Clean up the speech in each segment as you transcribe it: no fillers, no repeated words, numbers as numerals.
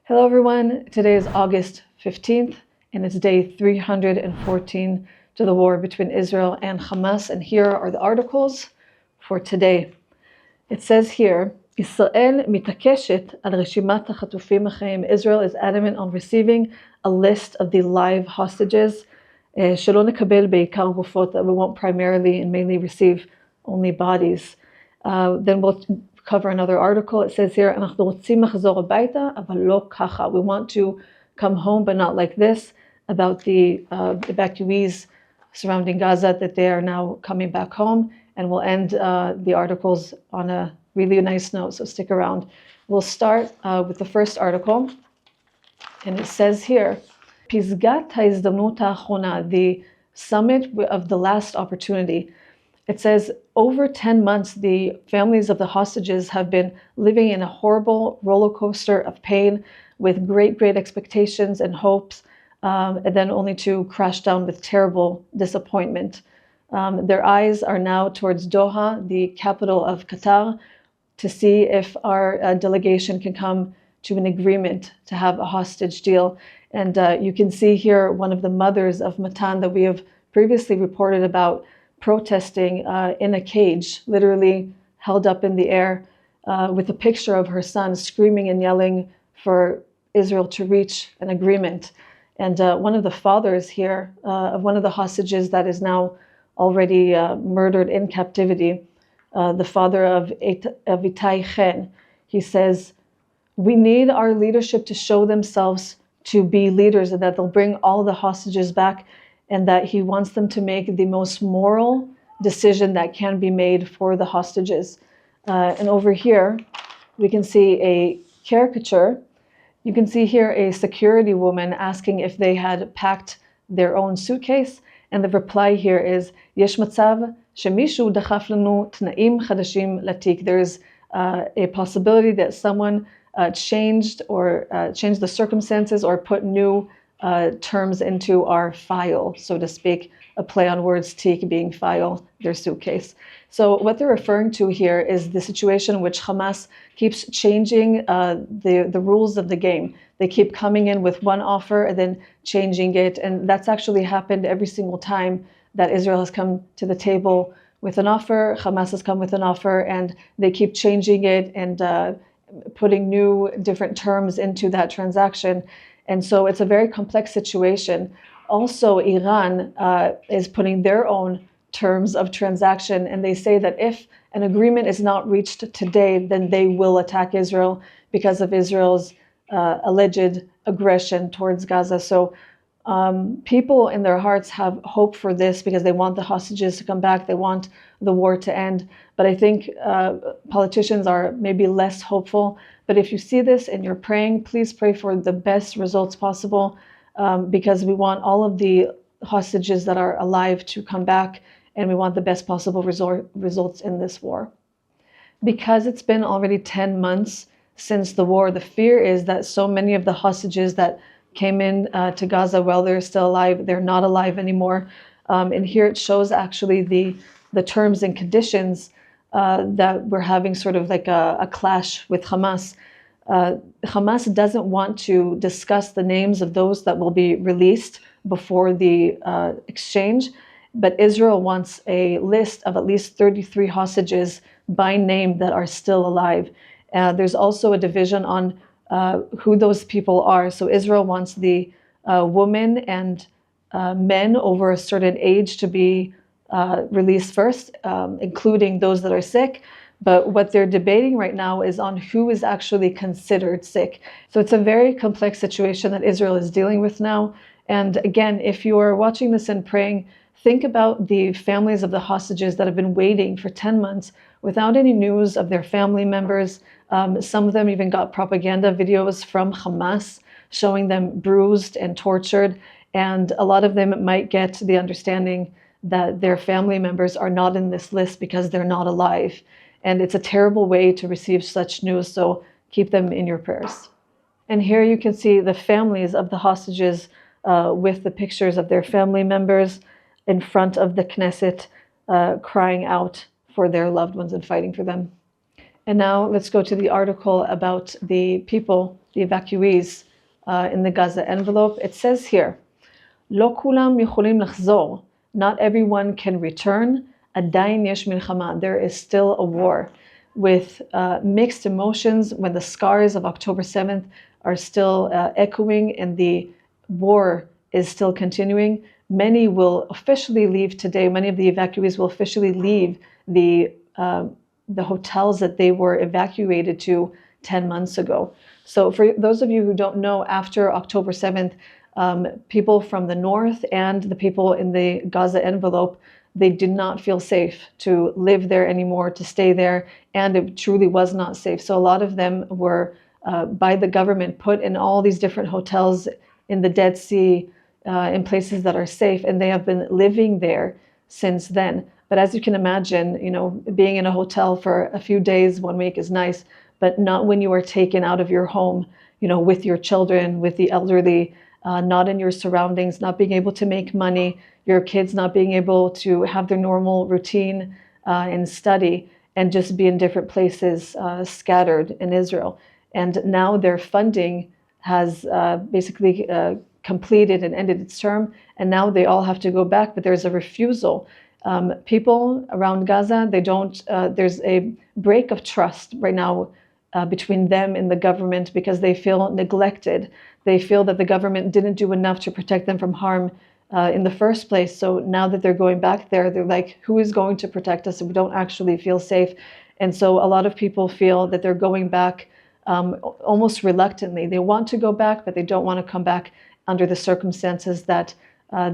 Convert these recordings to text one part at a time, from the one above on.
Hello everyone, today is August 15th and it's day 314 to the war between Israel and Hamas, and here are the articles for today. It says here, Israel mitakeshet al reshimat hachatufim hachaim. Israel is adamant on receiving a list of the live hostages, שלא נקבל בעיקר גופות, that we won't primarily and mainly receive only bodies. Then we'll cover another article. It says here, אנחנו רוצים לחזור הביתה, אבל לא ככה. We want to come home, but not like this, about the evacuees surrounding Gaza, that they are now coming back home. And we'll end the articles on a really nice note, so stick around. We'll start with the first article, and it says here, פסגת ההזדמנות האחרונה, the summit of the last opportunity. It says, over 10 months, the families of the hostages have been living in a horrible roller coaster of pain with great expectations and hopes, and then only to crash down with terrible disappointment. Their eyes are now towards Doha, the capital of Qatar, to see if our delegation can come to an agreement to have a hostage deal. And you can see here one of the mothers of Matan that we have previously reported about, protesting in a cage, literally held up in the air, with a picture of her son screaming and yelling for Israel to reach an agreement. And one of the fathers here of one of the hostages that is now already murdered in captivity, the father of Itai Chen, he says, we need our leadership to show themselves to be leaders, and that they'll bring all the hostages back, and that he wants them to make the most moral decision that can be made for the hostages. And over here, we can see a caricature. You can see here a security woman asking if they had packed their own suitcase, and the reply here is, יש מצב שמישהו דחף לנו תנאים חדשים לתיק. There's a possibility that someone changed the circumstances or put new terms into our file, so to speak, a play on words, teak being file, their suitcase. So what they're referring to here is the situation in which Hamas keeps changing the rules of the game. They keep coming in with one offer and then changing it, and that's actually happened every single time that Israel has come to the table with an offer. Hamas has come with an offer, and they keep changing it and putting new different terms into that transaction. And so it's a very complex situation. Also, Iran is putting their own terms of transaction, and they say that if an agreement is not reached today, then they will attack Israel because of Israel's alleged aggression towards Gaza. So people in their hearts have hope for this because they want the hostages to come back. They want the war to end. But I think politicians are maybe less hopeful. But if you see this and you're praying, please pray for the best results possible, because we want all of the hostages that are alive to come back, and we want the best possible results in this war. Because it's been already 10 months since the war, the fear is that so many of the hostages that came in to Gaza while they're still alive, they're not alive anymore. And here it shows actually the terms and conditions that we're having sort of like a clash with Hamas. Hamas doesn't want to discuss the names of those that will be released before the exchange, but Israel wants a list of at least 33 hostages by name that are still alive. There's also a division on who those people are. So Israel wants the women and men over a certain age to be released first, including those that are sick. But what they're debating right now is on who is actually considered sick. So it's a very complex situation that Israel is dealing with now. And again, if you are watching this and praying, think about the families of the hostages that have been waiting for 10 months without any news of their family members. Some of them even got propaganda videos from Hamas showing them bruised and tortured. And a lot of them might get the understanding that their family members are not in this list because they're not alive. And it's a terrible way to receive such news, so keep them in your prayers. And here you can see the families of the hostages with the pictures of their family members in front of the Knesset, crying out for their loved ones and fighting for them. And now let's go to the article about the people, the evacuees in the Gaza envelope. It says here, לא כולם יכולים לחזור. Not everyone can return. עדיין יש מלחמה. There is still a war with mixed emotions when the scars of October 7th are still echoing and the war is still continuing. Many will officially leave today. Many of the evacuees will officially leave the hotels that they were evacuated to 10 months ago. So for those of you who don't know, after October 7th, people from the north and the people in the Gaza envelope, they did not feel safe to live there anymore, to stay there, and it truly was not safe. So a lot of them were, by the government, put in all these different hotels in the Dead Sea, in places that are safe, and they have been living there since then. But as you can imagine, being in a hotel for a few days, 1 week is nice, but not when you are taken out of your home, with your children, with the elderly, not in your surroundings, not being able to make money, your kids not being able to have their normal routine and study, and just be in different places scattered in Israel. And now their funding has basically completed and ended its term, and now they all have to go back, but there's a refusal. People around Gaza, there's a break of trust right now between them and the government because they feel neglected. They feel that the government didn't do enough to protect them from harm in the first place. So now that they're going back there, they're like, who is going to protect us if we don't actually feel safe? And so a lot of people feel that they're going back almost reluctantly. They want to go back, but they don't want to come back under the circumstances that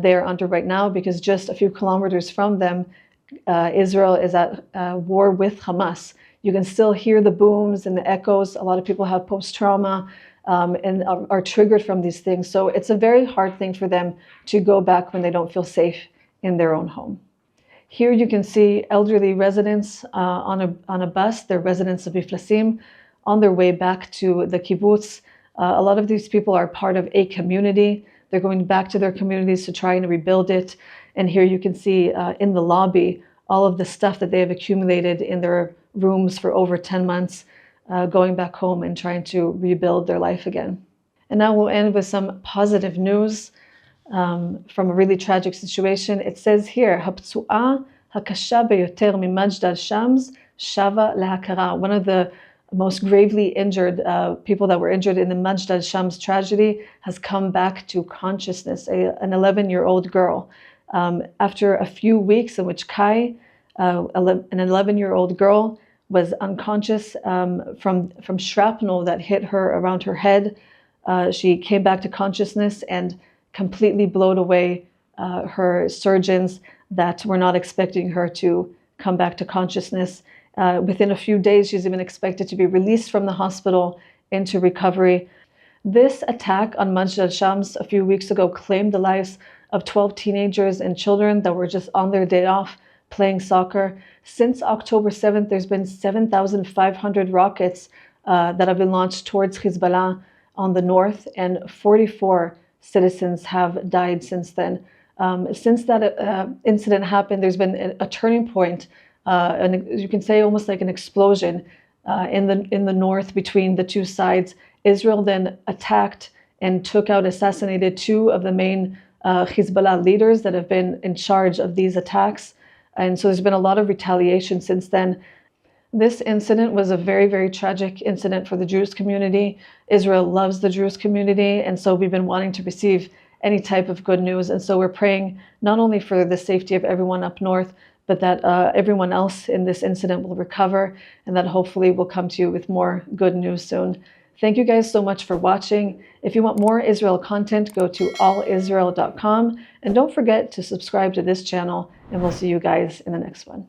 they're under right now, because just a few kilometers from them, Israel is at war with Hamas. You can still hear the booms and the echoes. A lot of people have post-trauma and are triggered from these things. So it's a very hard thing for them to go back when they don't feel safe in their own home. Here you can see elderly residents on a bus. They're residents of Miflasim on their way back to the kibbutz. A lot of these people are part of a community. They're going back to their communities to try and rebuild it. And here you can see in the lobby all of the stuff that they have accumulated in their rooms for over 10 months, going back home and trying to rebuild their life again. And now we'll end with some positive news from a really tragic situation. It says here, "Haptsu'a hakasha beyoter miMajd al-Shams shava lahakara." One of the most gravely injured people that were injured in the Majd al-Shams tragedy has come back to consciousness, an 11-year-old girl. After a few weeks in which Kai, an 11-year-old girl, was unconscious from shrapnel that hit her around her head, she came back to consciousness and completely blowed away her surgeons that were not expecting her to come back to consciousness. Within a few days, she's even expected to be released from the hospital into recovery. This attack on Majd al-Shams a few weeks ago claimed the lives of 12 teenagers and children that were just on their day off playing soccer. Since October 7th, there's been 7,500 rockets that have been launched towards Hezbollah on the north, and 44 citizens have died since then. Since that incident happened, there's been a turning point, and you can say almost like an explosion in the north between the two sides. Israel then attacked and assassinated two of the main Hezbollah leaders that have been in charge of these attacks. And so there's been a lot of retaliation since then. This incident was a very, very tragic incident for the Jewish community. Israel loves the Jewish community, and so we've been wanting to receive any type of good news. And so we're praying not only for the safety of everyone up north, but that everyone else in this incident will recover, and that hopefully we'll come to you with more good news soon. Thank you guys so much for watching. If you want more Israel content, go to allisrael.com, and don't forget to subscribe to this channel, and we'll see you guys in the next one.